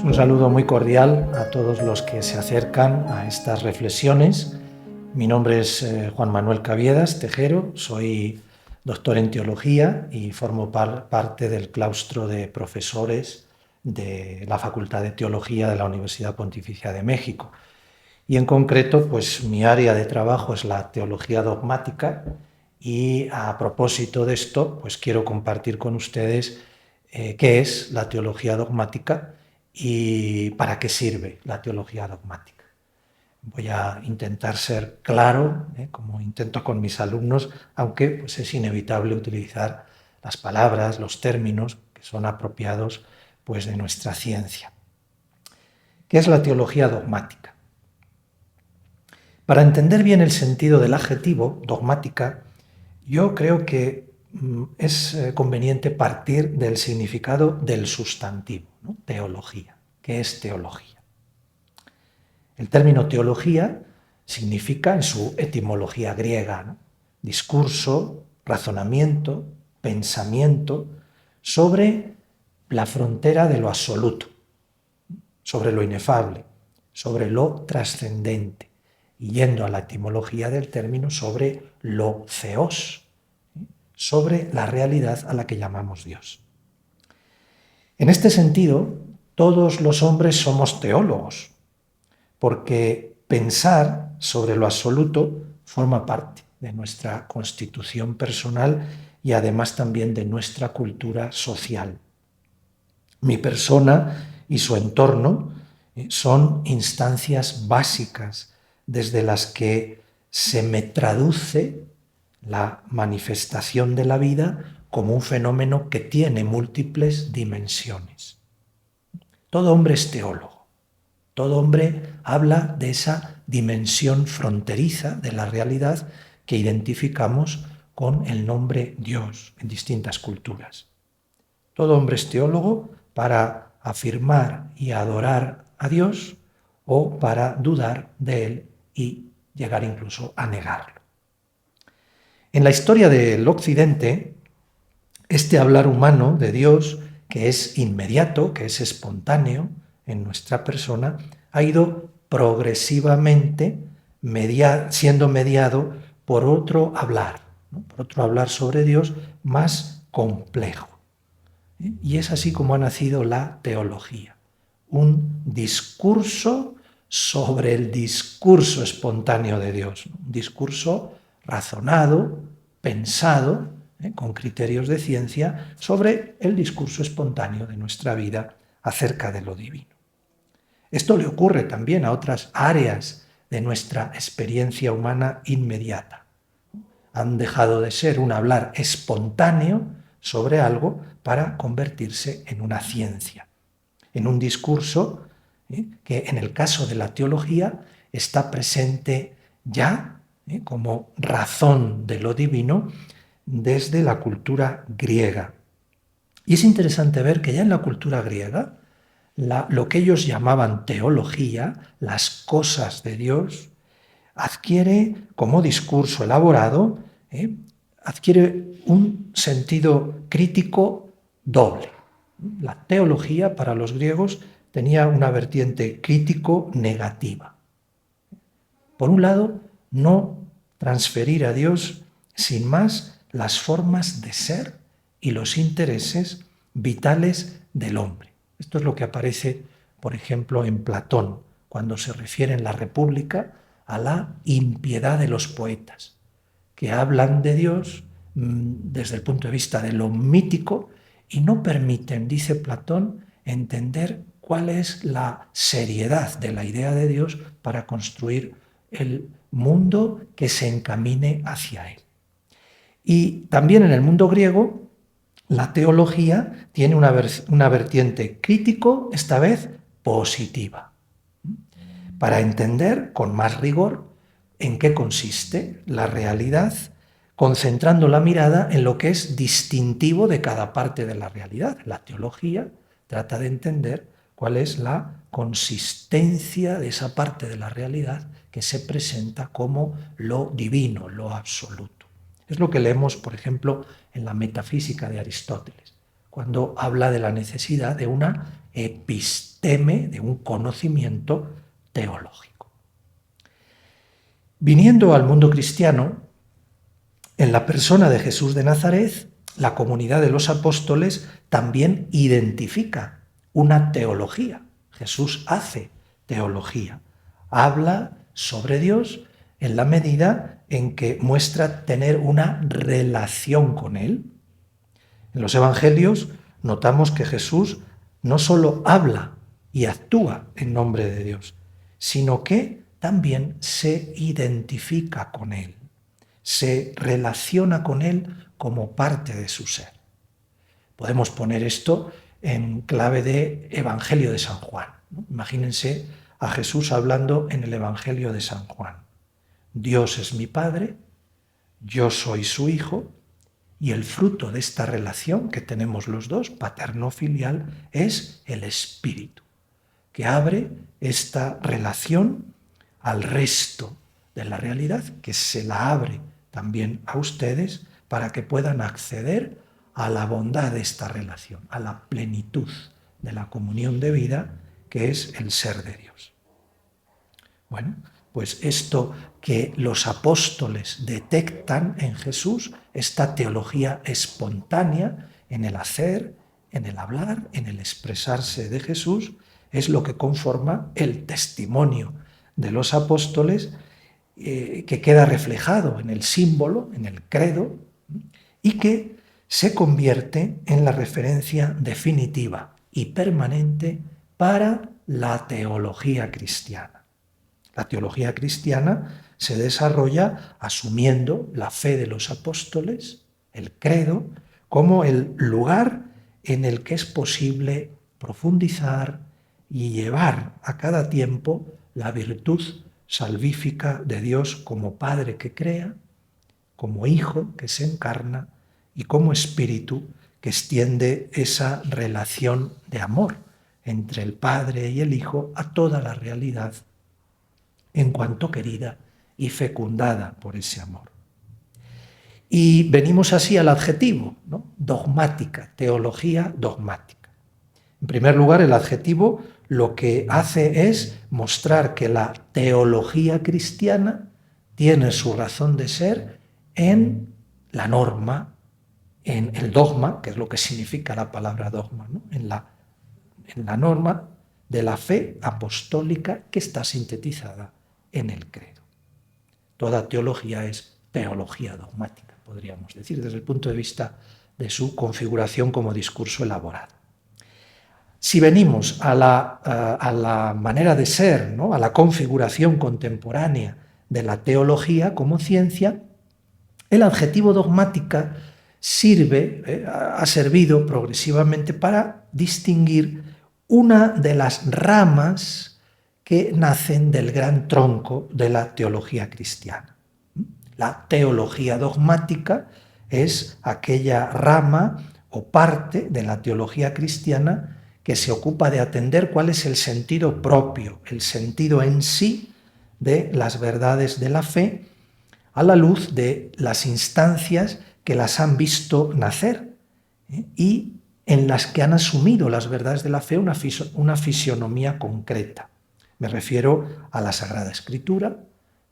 Un saludo muy cordial a todos los que se acercan a estas reflexiones. Mi nombre es Juan Manuel Caviedas Tejero, soy doctor en teología y formo parte del claustro de profesores de la Facultad de Teología de la Universidad Pontificia de México. Y en concreto, pues mi área de trabajo es la teología dogmática y a propósito de esto, pues quiero compartir con ustedes qué es la teología dogmática y para qué sirve la teología dogmática. Voy a intentar ser claro, como intento con mis alumnos, aunque pues, es inevitable utilizar las palabras, los términos que son apropiados pues, de nuestra ciencia. ¿Qué es la teología dogmática? Para entender bien el sentido del adjetivo dogmática, yo creo que es conveniente partir del significado del sustantivo, ¿no? Teología. ¿Qué es teología? El término teología significa, en su etimología griega, ¿no? Discurso, razonamiento, pensamiento sobre la frontera de lo absoluto, sobre lo inefable, sobre lo trascendente, y yendo a la etimología del término, sobre lo theos, sobre la realidad a la que llamamos Dios. En este sentido, todos los hombres somos teólogos, porque pensar sobre lo absoluto forma parte de nuestra constitución personal y además también de nuestra cultura social. Mi persona y su entorno son instancias básicas desde las que se me traduce la manifestación de la vida como un fenómeno que tiene múltiples dimensiones. Todo hombre es teólogo, todo hombre habla de esa dimensión fronteriza de la realidad que identificamos con el nombre Dios en distintas culturas. Todo hombre es teólogo para afirmar y adorar a Dios o para dudar de Él y llegar incluso a negarlo. En la historia del Occidente, este hablar humano de Dios, que es inmediato, que es espontáneo en nuestra persona, ha ido progresivamente siendo mediado por otro hablar, ¿no? Por otro hablar sobre Dios más complejo. Y es así como ha nacido la teología, un discurso sobre el discurso espontáneo de Dios, un discurso razonado, pensado, con criterios de ciencia, sobre el discurso espontáneo de nuestra vida acerca de lo divino. Esto le ocurre también a otras áreas de nuestra experiencia humana inmediata. Han dejado de ser un hablar espontáneo sobre algo para convertirse en una ciencia, en un discurso que en el caso de la teología está presente ya como razón de lo divino desde la cultura griega. Y es interesante ver que ya en la cultura griega lo que ellos llamaban teología, las cosas de Dios, adquiere como discurso elaborado, adquiere un sentido crítico doble. La teología para los griegos tenía una vertiente crítico-negativa. Por un lado, no transferir a Dios sin más las formas de ser y los intereses vitales del hombre. Esto es lo que aparece, por ejemplo, en Platón, cuando se refiere en la República a la impiedad de los poetas, que hablan de Dios desde el punto de vista de lo mítico y no permiten, dice Platón, entender cuál es la seriedad de la idea de Dios para construir el mundo que se encamine hacia él. Y también en el mundo griego, la teología tiene una vertiente crítico, esta vez positiva, para entender con más rigor en qué consiste la realidad, concentrando la mirada en lo que es distintivo de cada parte de la realidad. La teología trata de entender cuál es la consistencia de esa parte de la realidad que se presenta como lo divino, lo absoluto. Es lo que leemos, por ejemplo, en la metafísica de Aristóteles, cuando habla de la necesidad de una teme de un conocimiento teológico. Viniendo al mundo cristiano, en la persona de Jesús de Nazaret, la comunidad de los apóstoles también identifica una teología. Jesús hace teología, habla sobre Dios en la medida en que muestra tener una relación con Él. En los evangelios notamos que Jesús no solo habla y actúa en nombre de Dios, sino que también se identifica con Él, se relaciona con Él como parte de su ser. Podemos poner esto en clave de Evangelio de San Juan, ¿no? Imagínense a Jesús hablando en el Evangelio de San Juan. Dios es mi Padre, yo soy su Hijo, y el fruto de esta relación que tenemos los dos, paterno-filial, es el Espíritu, que abre esta relación al resto de la realidad, que se la abre también a ustedes para que puedan acceder a la bondad de esta relación, a la plenitud de la comunión de vida, que es el ser de Dios. Bueno, pues esto que los apóstoles detectan en Jesús, esta teología espontánea en el hacer, en el hablar, en el expresarse de Jesús, es lo que conforma el testimonio de los apóstoles, que queda reflejado en el símbolo, en el credo, y que se convierte en la referencia definitiva y permanente para la teología cristiana. La teología cristiana se desarrolla asumiendo la fe de los apóstoles, el credo, como el lugar en el que es posible profundizar y llevar a cada tiempo la virtud salvífica de Dios como Padre que crea, como Hijo que se encarna y como Espíritu que extiende esa relación de amor entre el Padre y el Hijo a toda la realidad en cuanto querida y fecundada por ese amor. Y venimos así al adjetivo, ¿no? Dogmática, teología dogmática. En primer lugar, el adjetivo lo que hace es mostrar que la teología cristiana tiene su razón de ser en la norma, en el dogma, que es lo que significa la palabra dogma, ¿no? en la norma de la fe apostólica que está sintetizada en el credo. Toda teología es teología dogmática, podríamos decir, desde el punto de vista de su configuración como discurso elaborado. Si venimos a la manera de ser, ¿no? a la configuración contemporánea de la teología como ciencia, el adjetivo dogmática ha servido progresivamente para distinguir una de las ramas que nacen del gran tronco de la teología cristiana. La teología dogmática es aquella rama o parte de la teología cristiana que se ocupa de atender cuál es el sentido propio, el sentido en sí de las verdades de la fe, a la luz de las instancias que las han visto nacer y en las que han asumido las verdades de la fe una fisionomía concreta. Me refiero a la Sagrada Escritura,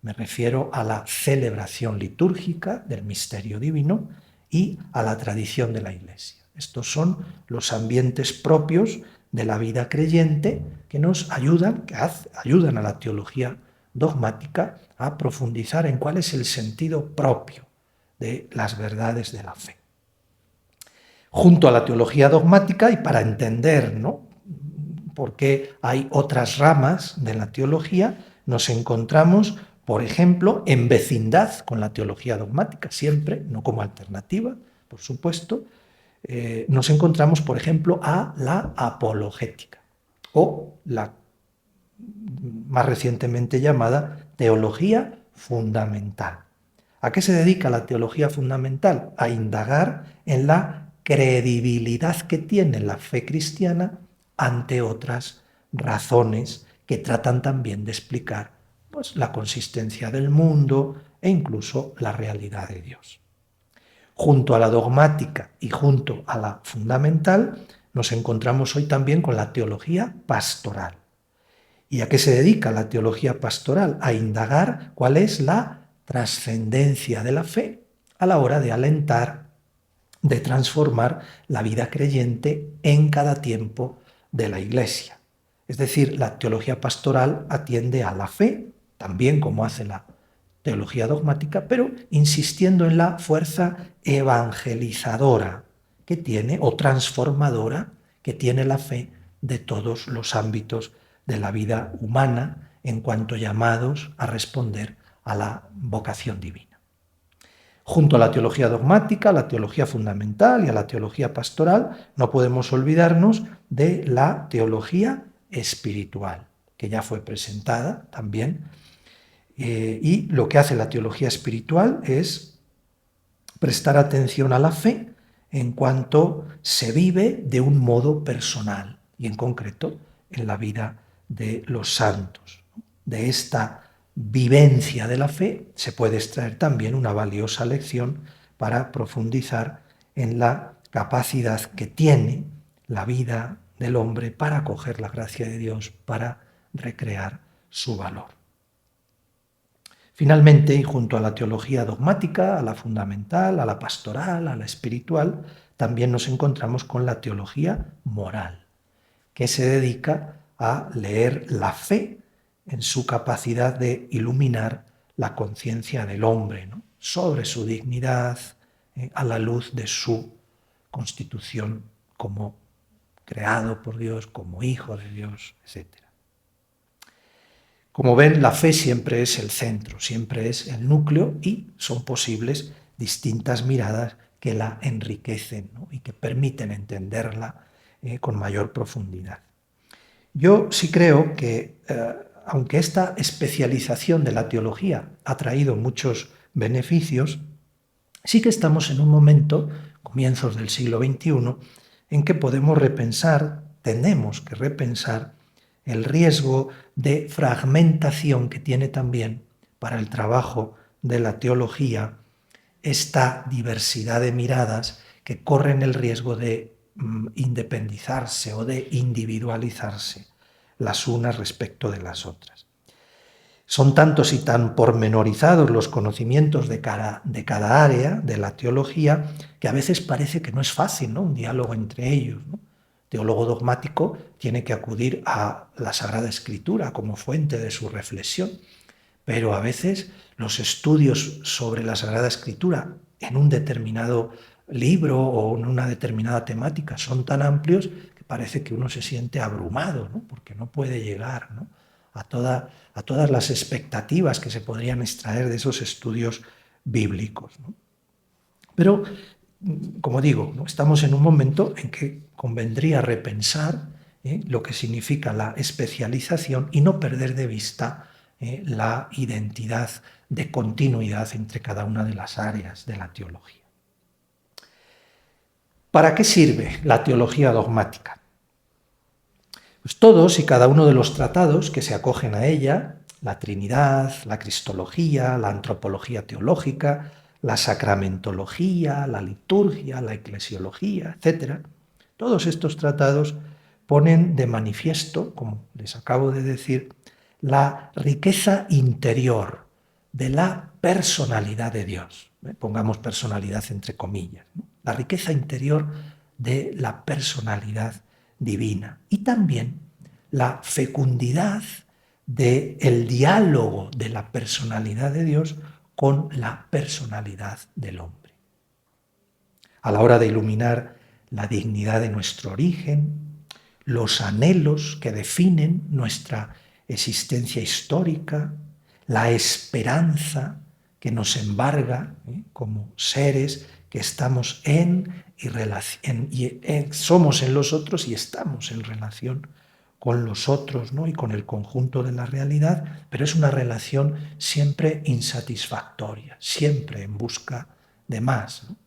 me refiero a la celebración litúrgica del misterio divino y a la tradición de la Iglesia. Estos son los ambientes propios de la vida creyente que nos ayudan, ayudan a la teología dogmática a profundizar en cuál es el sentido propio de las verdades de la fe. Junto a la teología dogmática, y para entender, ¿no?, por qué hay otras ramas de la teología, nos encontramos, por ejemplo, en vecindad con la teología dogmática, siempre, no como alternativa, por supuesto. Nos encontramos, por ejemplo, a la apologética o la más recientemente llamada teología fundamental. ¿A qué se dedica la teología fundamental? A indagar en la credibilidad que tiene la fe cristiana ante otras razones que tratan también de explicar, pues, la consistencia del mundo e incluso la realidad de Dios. Junto a la dogmática y junto a la fundamental nos encontramos hoy también con la teología pastoral. ¿Y a qué se dedica la teología pastoral? A indagar cuál es la trascendencia de la fe a la hora de alentar, de transformar la vida creyente en cada tiempo de la Iglesia. Es decir, la teología pastoral atiende a la fe, también como hace la teología dogmática, pero insistiendo en la fuerza evangelizadora que tiene, o transformadora, que tiene la fe de todos los ámbitos de la vida humana en cuanto llamados a responder a la vocación divina. Junto a la teología dogmática, a la teología fundamental y a la teología pastoral, no podemos olvidarnos de la teología espiritual, que ya fue presentada también. Y lo que hace la teología espiritual es prestar atención a la fe en cuanto se vive de un modo personal y en concreto en la vida de los santos. De esta vivencia de la fe se puede extraer también una valiosa lección para profundizar en la capacidad que tiene la vida del hombre para acoger la gracia de Dios, para recrear su valor. Finalmente, y junto a la teología dogmática, a la fundamental, a la pastoral, a la espiritual, también nos encontramos con la teología moral, que se dedica a leer la fe en su capacidad de iluminar la conciencia del hombre, ¿no?, sobre su dignidad, a la luz de su constitución como creado por Dios, como hijo de Dios, etc. Como ven, la fe siempre es el centro, siempre es el núcleo y son posibles distintas miradas que la enriquecen, ¿no?, y que permiten entenderla con mayor profundidad. Yo sí creo que, aunque esta especialización de la teología ha traído muchos beneficios, sí que estamos en un momento, comienzos del siglo XXI, en que podemos repensar, tenemos que repensar el riesgo de fragmentación que tiene también para el trabajo de la teología esta diversidad de miradas que corren el riesgo de independizarse o de individualizarse las unas respecto de las otras. Son tantos y tan pormenorizados los conocimientos de cada área de la teología que a veces parece que no es fácil, ¿no?, un diálogo entre ellos, ¿no? El teólogo dogmático tiene que acudir a la Sagrada Escritura como fuente de su reflexión, pero a veces los estudios sobre la Sagrada Escritura en un determinado libro o en una determinada temática son tan amplios que parece que uno se siente abrumado, ¿no?, porque no puede llegar, ¿no?, a todas las expectativas que se podrían extraer de esos estudios bíblicos, ¿no? Pero, como digo, ¿no?, estamos en un momento en que convendría repensar lo que significa la especialización y no perder de vista la identidad de continuidad entre cada una de las áreas de la teología. ¿Para qué sirve la teología dogmática? Pues todos y cada uno de los tratados que se acogen a ella, la Trinidad, la Cristología, la Antropología Teológica, la Sacramentología, la Liturgia, la Eclesiología, etc., todos estos tratados ponen de manifiesto, como les acabo de decir, la riqueza interior de la personalidad de Dios. Pongamos personalidad entre comillas, ¿no?, la riqueza interior de la personalidad divina y también la fecundidad del diálogo de la personalidad de Dios con la personalidad del hombre. A la hora de iluminar la dignidad de nuestro origen, los anhelos que definen nuestra existencia histórica, la esperanza que nos embarga como seres que estamos somos en los otros y estamos en relación con los otros, ¿no?, y con el conjunto de la realidad, pero es una relación siempre insatisfactoria, siempre en busca de más, ¿no?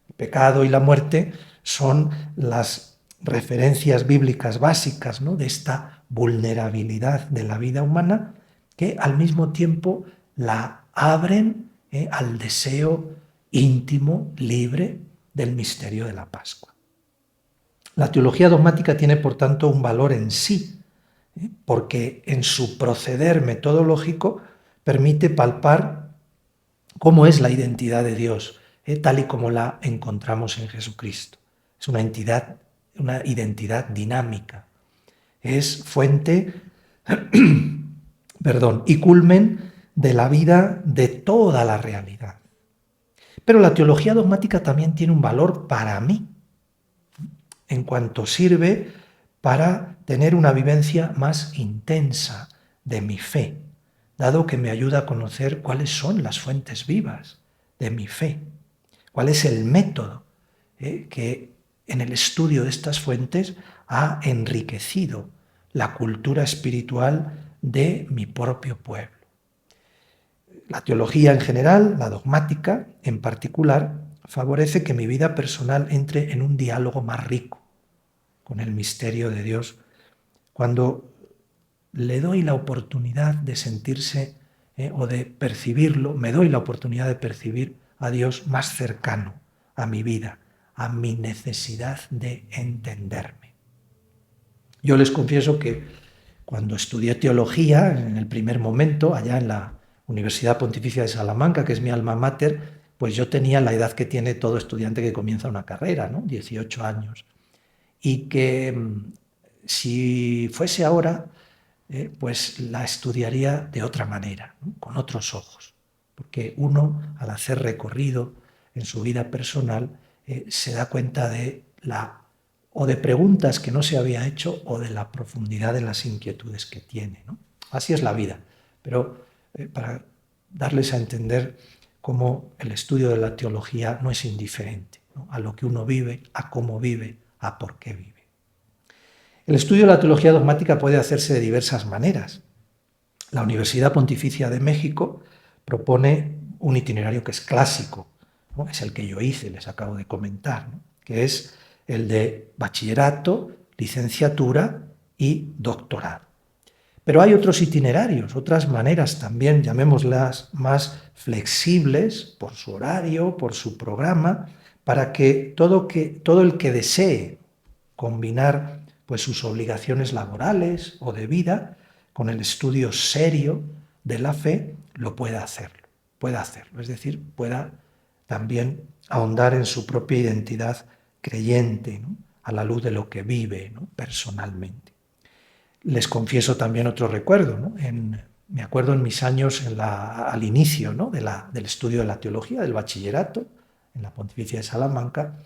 El pecado y la muerte son las referencias bíblicas básicas, ¿no?, de esta vulnerabilidad de la vida humana que al mismo tiempo la abren al deseo íntimo, libre del misterio de la Pascua. La teología dogmática tiene, por tanto, un valor en sí, porque en su proceder metodológico permite palpar cómo es la identidad de Dios, tal y como la encontramos en Jesucristo. Es una identidad dinámica. Es fuente, y culmen de la vida de toda la realidad. Pero la teología dogmática también tiene un valor para mí, en cuanto sirve para tener una vivencia más intensa de mi fe, dado que me ayuda a conocer cuáles son las fuentes vivas de mi fe, cuál es el método que en el estudio de estas fuentes ha enriquecido la cultura espiritual de mi propio pueblo. La teología en general, la dogmática en particular, favorece que mi vida personal entre en un diálogo más rico con el misterio de Dios, cuando le doy la oportunidad de sentirse o de percibirlo, me doy la oportunidad de percibir a Dios más cercano a mi vida, a mi necesidad de entenderme. Yo les confieso que cuando estudié teología, en el primer momento, allá en la Universidad Pontificia de Salamanca, que es mi alma mater, pues yo tenía la edad que tiene todo estudiante que comienza una carrera, ¿no? 18 años. Y que si fuese ahora, pues la estudiaría de otra manera, ¿no? Con otros ojos. Porque uno, al hacer recorrido en su vida personal, se da cuenta de de preguntas que no se había hecho o de la profundidad de las inquietudes que tiene, ¿no? Así es la vida. Pero para darles a entender cómo el estudio de la teología no es indiferente, ¿no? A lo que uno vive, a cómo vive, a por qué vive. El estudio de la teología dogmática puede hacerse de diversas maneras. La Universidad Pontificia de México propone un itinerario que es clásico, ¿no? Es el que yo hice, les acabo de comentar, ¿no? Que es el de bachillerato, licenciatura y doctorado. Pero hay otros itinerarios, otras maneras también, llamémoslas más flexibles por su horario, por su programa, para que todo el que desee combinar pues, sus obligaciones laborales o de vida con el estudio serio de la fe, lo pueda hacerlo. Es decir, pueda también ahondar en su propia identidad creyente, ¿no? A la luz de lo que vive, ¿no? Personalmente. Les confieso también otro recuerdo, ¿no? Me acuerdo en mis años al inicio, ¿no? del estudio de la teología, del bachillerato, en la Pontificia de Salamanca,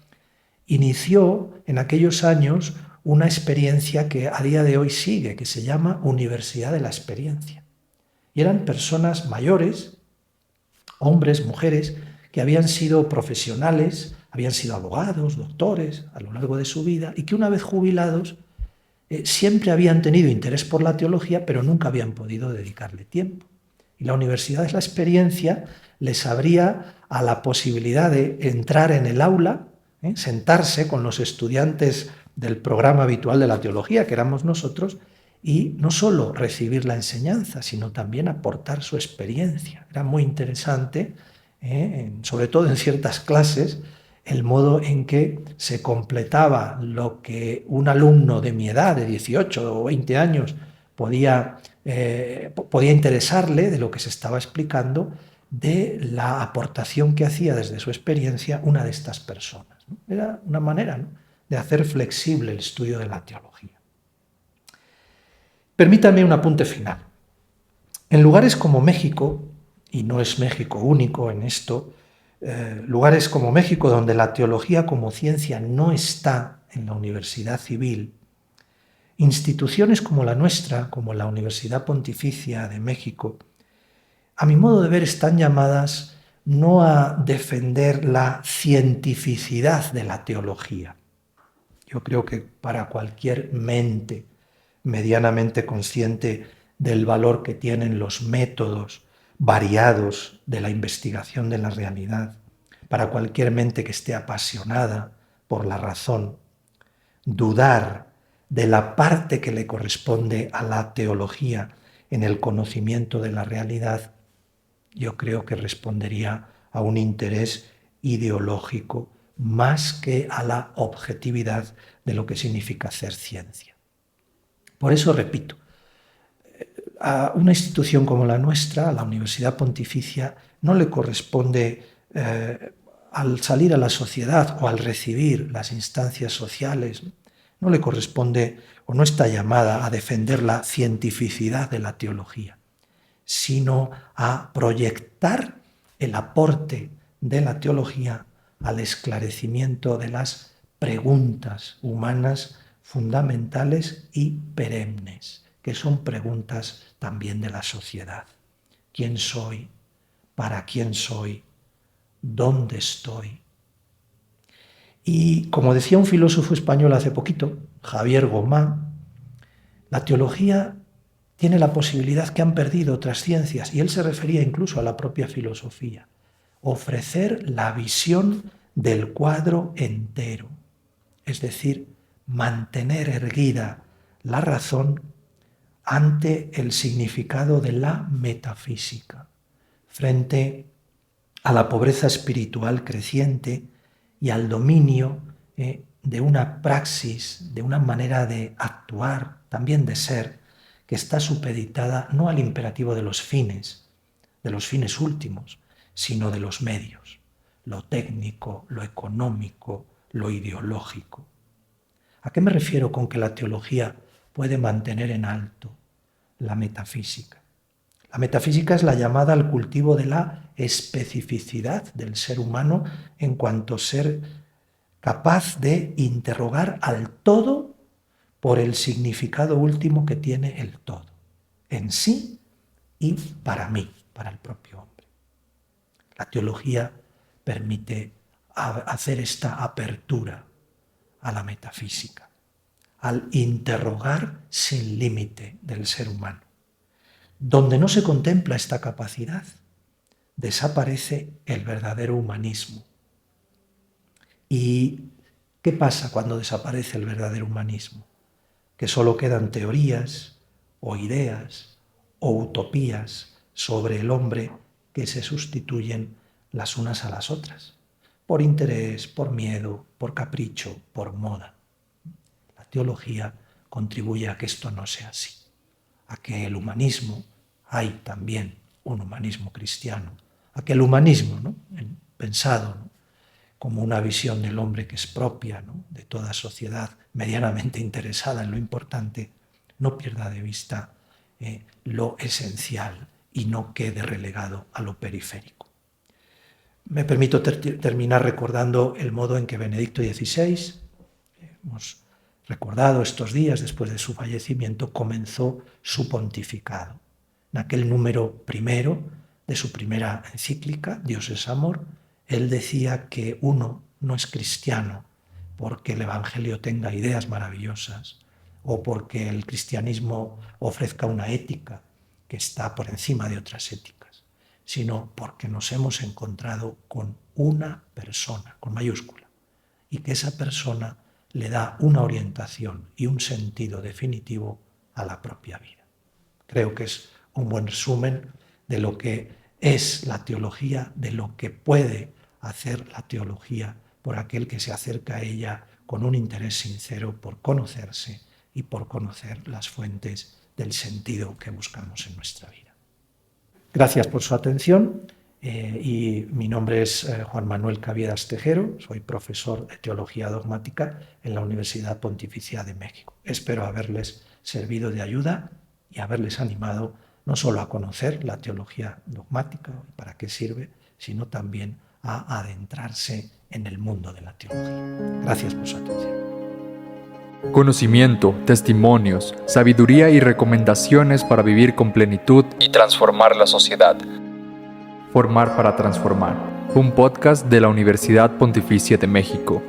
inició en aquellos años una experiencia que a día de hoy sigue, que se llama Universidad de la Experiencia. Y eran personas mayores, hombres, mujeres, que habían sido profesionales, habían sido abogados, doctores a lo largo de su vida y que una vez jubilados siempre habían tenido interés por la teología, pero nunca habían podido dedicarle tiempo. Y la Universidad de la Experiencia les abría a la posibilidad de entrar en el aula, sentarse con los estudiantes del programa habitual de la teología, que éramos nosotros, y no solo recibir la enseñanza, sino también aportar su experiencia. Era muy interesante, sobre todo en ciertas clases, el modo en que se completaba lo que un alumno de mi edad, de 18 o 20 años, podía interesarle de lo que se estaba explicando, de la aportación que hacía desde su experiencia una de estas personas, ¿no? Era una manera, ¿no?, de hacer flexible el estudio de la teología. Permítame un apunte final. En lugares como México, y no es México único en esto, lugares como México donde la teología como ciencia no está en la universidad civil, instituciones como la nuestra, como la Universidad Pontificia de México, a mi modo de ver están llamadas no a defender la cientificidad de la teología. Yo creo que para cualquier mente medianamente consciente del valor que tienen los métodos variados de la investigación de la realidad, para cualquier mente que esté apasionada por la razón, dudar de la parte que le corresponde a la teología en el conocimiento de la realidad, yo creo que respondería a un interés ideológico más que a la objetividad de lo que significa hacer ciencia. Por eso repito, a una institución como la nuestra, a la Universidad Pontificia, no le corresponde al salir a la sociedad o al recibir las instancias sociales, no le corresponde o no está llamada a defender la cientificidad de la teología, sino a proyectar el aporte de la teología al esclarecimiento de las preguntas humanas fundamentales y perennes, que son preguntas también de la sociedad. ¿Quién soy? ¿Para quién soy? ¿Dónde estoy? Y como decía un filósofo español hace poquito, Javier Gomá, la teología tiene la posibilidad que han perdido otras ciencias, y él se refería incluso a la propia filosofía, ofrecer la visión del cuadro entero, es decir, mantener erguida la razón ante el significado de la metafísica, frente a la pobreza espiritual creciente y al dominio de una praxis, de una manera de actuar, también de ser, que está supeditada no al imperativo de los fines últimos, sino de los medios, lo técnico, lo económico, lo ideológico. ¿A qué me refiero con que la teología puede mantener en alto la metafísica? La metafísica es la llamada al cultivo de la especificidad del ser humano en cuanto ser capaz de interrogar al todo por el significado último que tiene el todo, en sí y para mí, para el propio hombre. La teología permite hacer esta apertura a la metafísica, al interrogar sin límite del ser humano. Donde no se contempla esta capacidad, desaparece el verdadero humanismo. ¿Y qué pasa cuando desaparece el verdadero humanismo? Que solo quedan teorías o ideas o utopías sobre el hombre que se sustituyen las unas a las otras, por interés, por miedo, por capricho, por moda. La teología contribuye a que esto no sea así, a que el humanismo, hay también un humanismo cristiano, a que el humanismo, ¿no?, pensado, ¿no?, como una visión del hombre que es propia, ¿no?, de toda sociedad medianamente interesada en lo importante, no pierda de vista lo esencial y no quede relegado a lo periférico. Me permito terminar recordando el modo en que Benedicto XVI, hemos recordado estos días después de su fallecimiento, comenzó su pontificado. En aquel número primero de su primera encíclica, Dios es amor, él decía que uno no es cristiano porque el Evangelio tenga ideas maravillosas o porque el cristianismo ofrezca una ética que está por encima de otras éticas, sino porque nos hemos encontrado con una persona, con mayúscula, y que esa persona le da una orientación y un sentido definitivo a la propia vida. Creo que es un buen resumen de lo que es la teología, de lo que puede hacer la teología por aquel que se acerca a ella con un interés sincero por conocerse y por conocer las fuentes del sentido que buscamos en nuestra vida. Gracias por su atención y mi nombre es Juan Manuel Caviedas Tejero, soy profesor de Teología Dogmática en la Universidad Pontificia de México. Espero haberles servido de ayuda y haberles animado no solo a conocer la teología dogmática, para qué sirve, sino también a adentrarse en el mundo de la teología. Gracias por su atención. Conocimiento, testimonios, sabiduría y recomendaciones para vivir con plenitud y transformar la sociedad. Formar para transformar. Un podcast de la Universidad Pontificia de México.